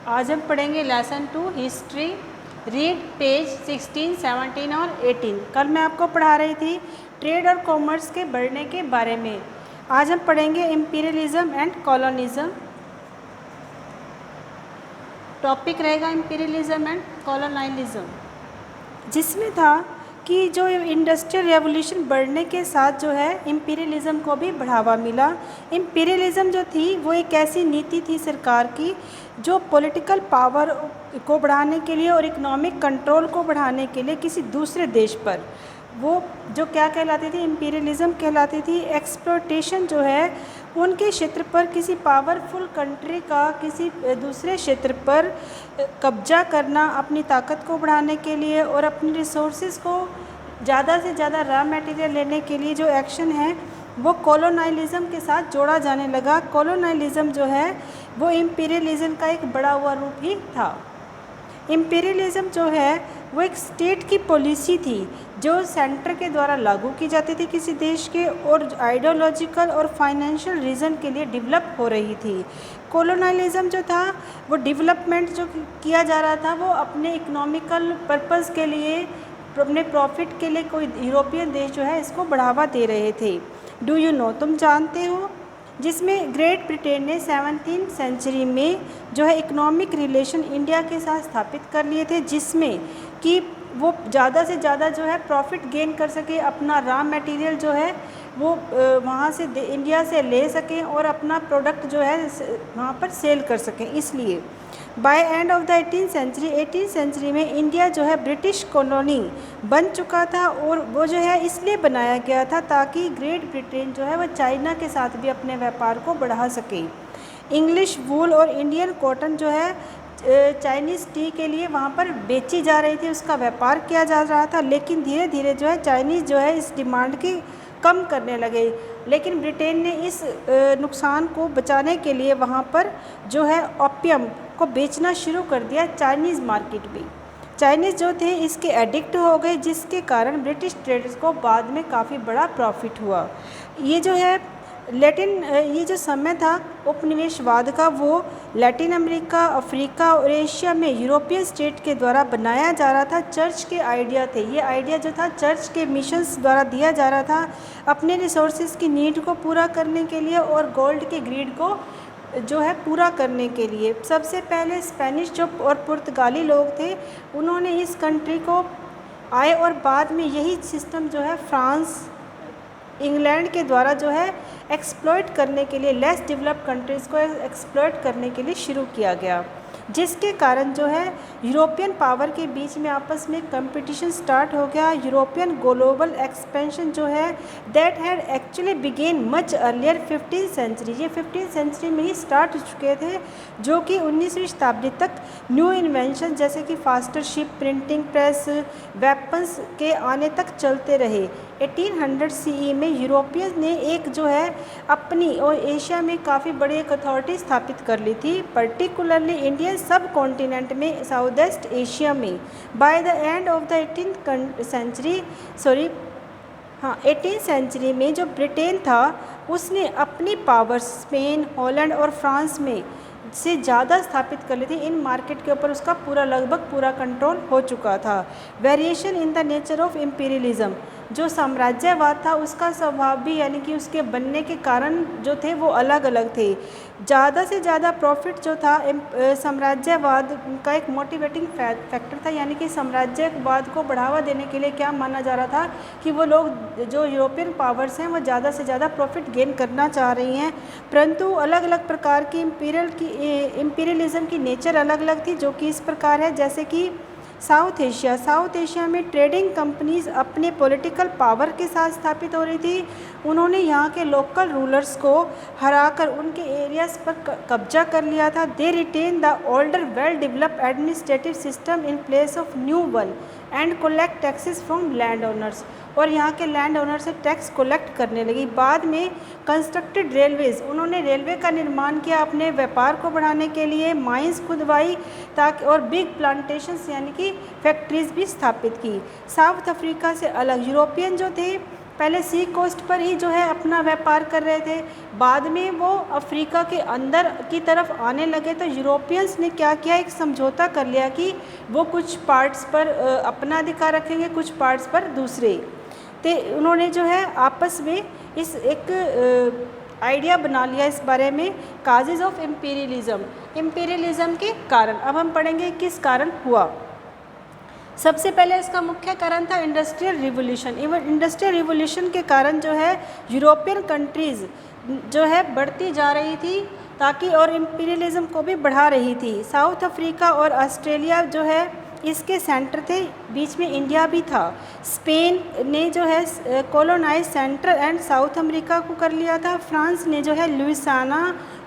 आज हम पढ़ेंगे लेसन 2 हिस्ट्री। रीड पेज 16, 17 और 18। कल मैं आपको पढ़ा रही थी ट्रेड और कॉमर्स के बढ़ने के बारे में। आज हम पढ़ेंगे इम्पीरियलिज्म एंड कॉलोनिज्म। टॉपिक रहेगा इम्पीरियलिज्म एंड कॉलोनाइलिज्म, जिसमें था कि जो इंडस्ट्रियल रेवोल्यूशन बढ़ने के साथ जो है इम्पीरियलिज्म को भी बढ़ावा मिला। इम्पीरियलिज्म जो थी वो एक ऐसी नीति थी सरकार की जो पॉलिटिकल पावर को बढ़ाने के लिए और इकोनॉमिक कंट्रोल को बढ़ाने के लिए किसी दूसरे देश पर, वो जो क्या कहलाती थी, इम्पीरियलिज्म कहलाती थी। एक्सप्लॉयटेशन जो है उनके क्षेत्र पर किसी पावरफुल कंट्री का किसी दूसरे क्षेत्र पर कब्जा करना अपनी ताकत को बढ़ाने के लिए और अपनी रिसोर्सेज को ज़्यादा से ज़्यादा रॉ मटेरियल लेने के लिए जो एक्शन है वो कॉलोनाइलिज्म के साथ जोड़ा जाने लगा। कॉलोनाइलिज्म जो है वो इम्पीरियलिज्म का एक बढ़ा हुआ रूप ही था। इम्पीरियलिज्म जो है वो एक स्टेट की पॉलिसी थी जो सेंटर के द्वारा लागू की जाती थी किसी देश के, और आइडियोलॉजिकल और फाइनेंशियल रीज़न के लिए डेवलप हो रही थी। कॉलोनाइलिज्म जो था वो डेवलपमेंट जो किया जा रहा था वो अपने इकोनॉमिकल पर्पस के लिए, अपने प्रॉफिट के लिए कोई यूरोपियन देश जो है इसको बढ़ावा दे रहे थे। डू यू नो, तुम जानते हो, जिसमें ग्रेट ब्रिटेन ने 17th सेंचुरी में जो है इकोनॉमिक रिलेशन इंडिया के साथ स्थापित कर लिए थे, जिसमें कि वो ज़्यादा से ज़्यादा जो है प्रॉफिट गेन कर सके, अपना रॉ मटेरियल जो है वो वहाँ से इंडिया से ले सकें और अपना प्रोडक्ट जो है वहाँ पर सेल कर सकें। इसलिए by end of the 18th century में इंडिया जो है ब्रिटिश कॉलोनी बन चुका था, और वो जो है इसलिए बनाया गया था ताकि ग्रेट ब्रिटेन जो है वह चाइना के साथ भी अपने व्यापार को बढ़ा सके। इंग्लिश वूल और इंडियन कॉटन जो है चाइनीज़ टी के लिए वहाँ पर बेची जा रही थी, उसका व्यापार किया जा रहा था। लेकिन धीरे धीरे जो है चाइनीज़ जो है इस डिमांड की कम करने लगे, लेकिन ब्रिटेन ने इस नुकसान को बचाने के लिए वहाँ पर जो है ओपियम को बेचना शुरू कर दिया चाइनीज़ मार्केट में। चाइनीज़ जो थे इसके एडिक्ट हो गए, जिसके कारण ब्रिटिश ट्रेडर्स को बाद में काफ़ी बड़ा प्रॉफिट हुआ। ये जो है ये जो समय था उपनिवेशवाद का, वो लैटिन अमेरिका, अफ्रीका और एशिया में यूरोपियन स्टेट के द्वारा बनाया जा रहा था। चर्च के आइडिया थे, ये आइडिया जो था चर्च के मिशंस द्वारा दिया जा रहा था अपने रिसोर्सेज की नीड को पूरा करने के लिए और गोल्ड के ग्रीड को जो है पूरा करने के लिए। सबसे पहले स्पेनिश जो और पुर्तगाली लोग थे उन्होंने इस कंट्री को आए, और बाद में यही सिस्टम जो है फ्रांस, इंग्लैंड के द्वारा जो है एक्सप्लॉइट करने के लिए, लेस डेवलप्ड कंट्रीज़ को एक्सप्लॉइट करने के लिए शुरू किया गया, जिसके कारण जो है यूरोपियन पावर के बीच में आपस में कंपटीशन स्टार्ट हो गया। यूरोपियन ग्लोबल एक्सपेंशन जो है that had actually begun much earlier 15th century, ये 15th सेंचुरी में ही स्टार्ट हो चुके थे, जो कि 19वीं शताब्दी तक न्यू इन्वेंशन जैसे कि faster ship, printing press, weapons के आने तक चलते रहे। 1800 CE में यूरोपियन ने एक जो है अपनी और एशिया में काफ़ी बड़ी एक अथॉरिटी स्थापित कर ली थी, पर्टिकुलरली इंडियन सब कॉन्टिनेंट में, साउथ ईस्ट एशिया में। By the end of the 18th century में जो ब्रिटेन था उसने अपनी पावर स्पेन, हॉलैंड और फ्रांस में से ज़्यादा स्थापित कर ली थी। इन मार्केट के ऊपर उसका लगभग पूरा कंट्रोल हो चुका था। Variation in the nature of imperialism, जो साम्राज्यवाद था उसका स्वभाव भी, यानी कि उसके बनने के कारण जो थे वो अलग अलग थे। ज़्यादा से ज़्यादा प्रॉफिट जो था साम्राज्यवाद का एक मोटिवेटिंग फैक्टर था, यानी कि साम्राज्यवाद को बढ़ावा देने के लिए क्या माना जा रहा था कि वो लोग जो यूरोपियन पावर्स हैं वो ज़्यादा से ज़्यादा प्रॉफिट गेन करना चाह रही हैं, परंतु अलग अलग प्रकार की इम्पीरियलिज्म की नेचर अलग अलग थी, जो कि इस प्रकार है। जैसे कि साउथ एशिया में ट्रेडिंग कंपनीज अपने पॉलिटिकल पावर के साथ स्थापित हो रही थी। उन्होंने यहाँ के लोकल रूलर्स को हराकर उनके एरियाज़ पर कब्जा कर लिया था। They retain the older well developed administrative system in place of new one and collect taxes from land owners, और यहाँ के लैंड ओनर से टैक्स कलेक्ट करने लगी। बाद में कंस्ट्रक्टेड रेलवेज़, उन्होंने रेलवे का निर्माण किया अपने व्यापार को बढ़ाने के लिए, माइंस खुदवाई ताकि, और बिग प्लांटेशंस यानी कि फैक्ट्रीज भी स्थापित की। साउथ अफ्रीका से अलग यूरोपियन जो थे पहले सी कोस्ट पर ही जो है अपना व्यापार कर रहे थे, बाद में वो अफ्रीका के अंदर की तरफ आने लगे तो यूरोपियंस ने क्या किया, एक समझौता कर लिया कि वो कुछ पार्ट्स पर अपना अधिकार रखेंगे, कुछ पार्ट्स पर दूसरे। तो उन्होंने जो है आपस में इस एक आइडिया बना लिया इस बारे में, काजेज ऑफ इम्पीरियलिज्म, इम्पीरियलिज्म के कारण। अब हम पढ़ेंगे किस कारण हुआ। सबसे पहले इसका मुख्य कारण था इंडस्ट्रियल रिवोल्यूशन। इंडस्ट्रियल रिवोल्यूशन के कारण जो है यूरोपियन कंट्रीज़ जो है बढ़ती जा रही थी ताकि, और इम्पीरियलिज्म को भी बढ़ा रही थी। साउथ अफ्रीका और ऑस्ट्रेलिया जो है इसके सेंटर थे, बीच में इंडिया भी था। स्पेन ने जो है colonize central and South America को कर लिया था। फ्रांस ने जो है लुइसियाना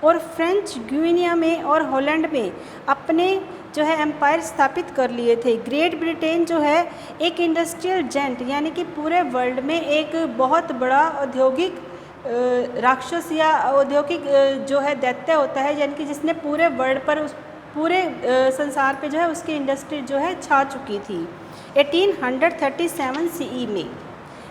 और फ्रेंच गुइनिया में और हॉलैंड में अपने जो है एम्पायर स्थापित कर लिए थे। ग्रेट ब्रिटेन जो है एक इंडस्ट्रियल जेंट, यानी कि पूरे वर्ल्ड में एक बहुत बड़ा औद्योगिक राक्षस या औद्योगिक जो है दैत्य होता है, यानी कि जिसने पूरे वर्ल्ड पर पूरे संसार पे जो है उसकी इंडस्ट्री जो है छा चुकी थी। 1837 सीई में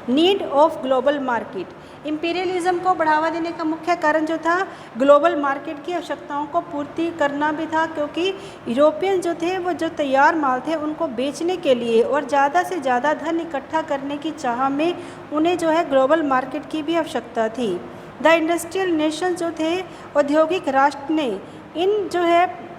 need of global market, imperialism को बढ़ावा देने का मुख्य कारण जो था ग्लोबल मार्केट की आवश्यकताओं को पूर्ति करना भी था, क्योंकि यूरोपियन जो थे वो जो तैयार माल थे उनको बेचने के लिए और ज़्यादा से ज़्यादा धन इकट्ठा करने की चाह में उन्हें जो है ग्लोबल मार्केट की भी आवश्यकता थी। द इंडस्ट्रियल नेशन जो थे, औद्योगिक राष्ट्र ने इन जो है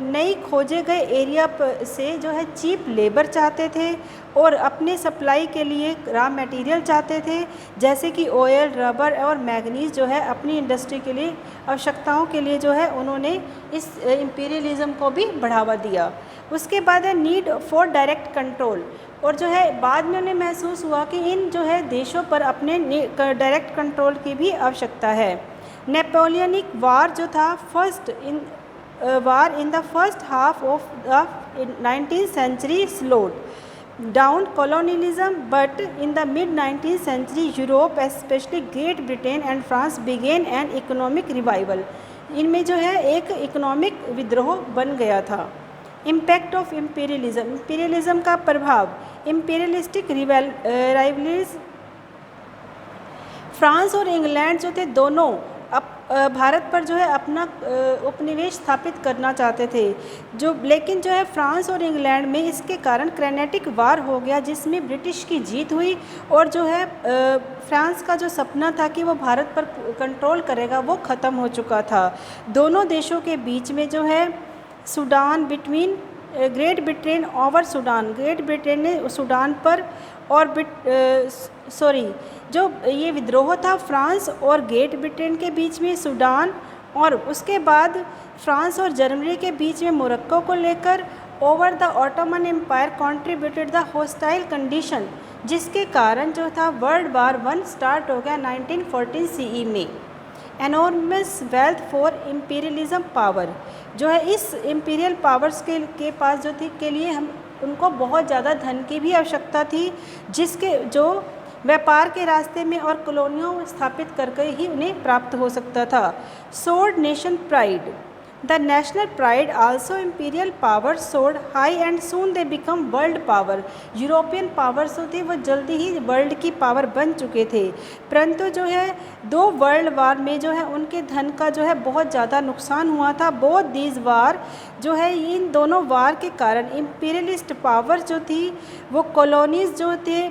नई खोजे गए एरिया से जो है चीप लेबर चाहते थे और अपने सप्लाई के लिए रॉ मटेरियल चाहते थे, जैसे कि ऑयल, रबर और मैग्नीज जो है अपनी इंडस्ट्री के लिए आवश्यकताओं के लिए जो है उन्होंने इस इम्पीरियलिज्म को भी बढ़ावा दिया। उसके बाद है नीड फॉर डायरेक्ट कंट्रोल, और जो है बाद में उन्हें महसूस हुआ कि इन जो है देशों पर अपने डायरेक्ट कंट्रोल की भी आवश्यकता है। नेपोलियनिक वार जो था war in the first half of the 19th century slowed down colonialism, but in the mid 19th century Europe, especially Great Britain and France, began an economic revival. इनमें जो है एक इकोनॉमिक विद्रोह बन गया था। इम्पैक्ट ऑफ इम्पीरियलिज्म, इम्पीरियलिज्म का प्रभाव, इम्पीरियलिस्टिक राइवलरीज, फ्रांस और इंग्लैंड जो थे दोनों भारत पर जो है अपना उपनिवेश स्थापित करना चाहते थे, लेकिन जो है फ्रांस और इंग्लैंड में इसके कारण क्रेनेटिक वार हो गया, जिसमें ब्रिटिश की जीत हुई और जो है फ्रांस का जो सपना था कि वो भारत पर कंट्रोल करेगा वो ख़त्म हो चुका था। दोनों देशों के बीच में जो है Sudan between great Britain over Sudan, great Britain ने सूडान पर और जो ये विद्रोह था फ्रांस और ग्रेट ब्रिटेन के बीच में सूडान, और उसके बाद फ्रांस और जर्मनी के बीच में मोरक्को को लेकर over the Ottoman Empire contributed the hostile condition, जिसके कारण जो था वर्ल्ड वार 1 स्टार्ट हो गया 1914 सीई में। Enormous wealth for imperialism power, जो है इस इम्पीरियल पावर्स के पास जो थी के लिए हम उनको बहुत ज़्यादा धन की भी आवश्यकता थी, जिसके जो व्यापार के रास्ते में और कॉलोनियों स्थापित करके ही उन्हें प्राप्त हो सकता था। Sword nation pride, the national pride also imperial power sword high and soon they become world power, European powers होते वो जल्दी ही वर्ल्ड की पावर बन चुके थे, परंतु जो है 2 वर्ल्ड वार में जो है उनके धन का जो है बहुत ज़्यादा नुकसान हुआ था। बोथ दीज वार जो है इन दोनों वार के कारण इम्पीरियलिस्ट पावर जो थी वो कॉलोनीज़ जो थे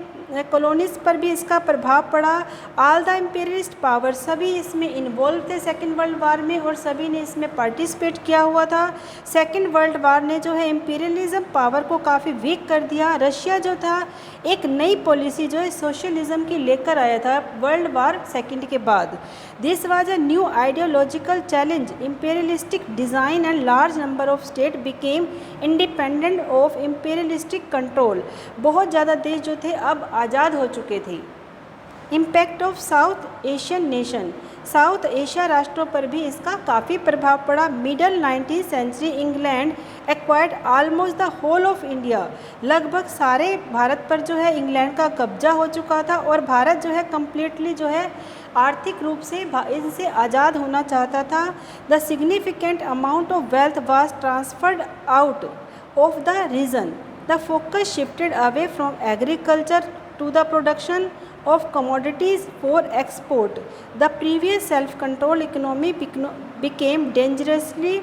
कॉलोनीज़ पर भी इसका प्रभाव पड़ा। ऑल द इम्पीरियलिस्ट पावर, सभी इसमें इन्वॉल्व थे सेकेंड वर्ल्ड वार में और सभी ने इसमें पार्टिसिपेट किया हुआ था। सेकेंड वर्ल्ड वार ने जो है इम्पीरियलिज्म पावर को काफ़ी वीक कर दिया। रशिया जो था एक नई पॉलिसी जो है सोशलिज्म की लेकर आया था वर्ल्ड वार सेकेंड के बाद। This was a new ideological challenge, imperialistic design and large number of state became independent of imperialistic control, बहुत ज़्यादा देश जो थे अब आज़ाद हो चुके थे। Impact of South Asian nation, South Asia राष्ट्रों पर भी इसका काफ़ी प्रभाव पड़ा। Middle 19th century England acquired almost the whole of India, लगभग सारे भारत पर जो है इंग्लैंड का कब्जा हो चुका था और भारत जो है कम्प्लीटली जो है आर्थिक रूप से इनसे आज़ाद होना चाहता था। The significant amount of wealth was transferred out of the region. The focus shifted away from agriculture to the production of commodities for export. The previous self-control economy became dangerously,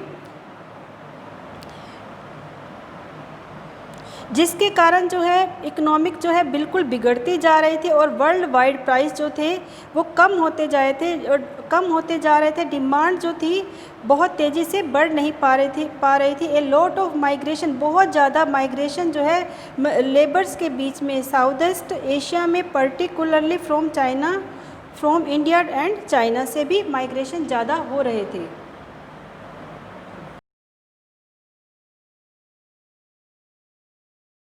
जिसके कारण जो है इकोनॉमिक जो है बिल्कुल बिगड़ती जा रही थी और वर्ल्ड वाइड प्राइस जो थे वो कम होते जा रहे थे। डिमांड जो थी बहुत तेज़ी से बढ़ नहीं पा रही थी। ए लॉट ऑफ माइग्रेशन, बहुत ज़्यादा माइग्रेशन जो है लेबर्स के बीच में साउथ ईस्ट एशिया में, particularly from India and China से भी माइग्रेशन ज़्यादा हो रहे थे।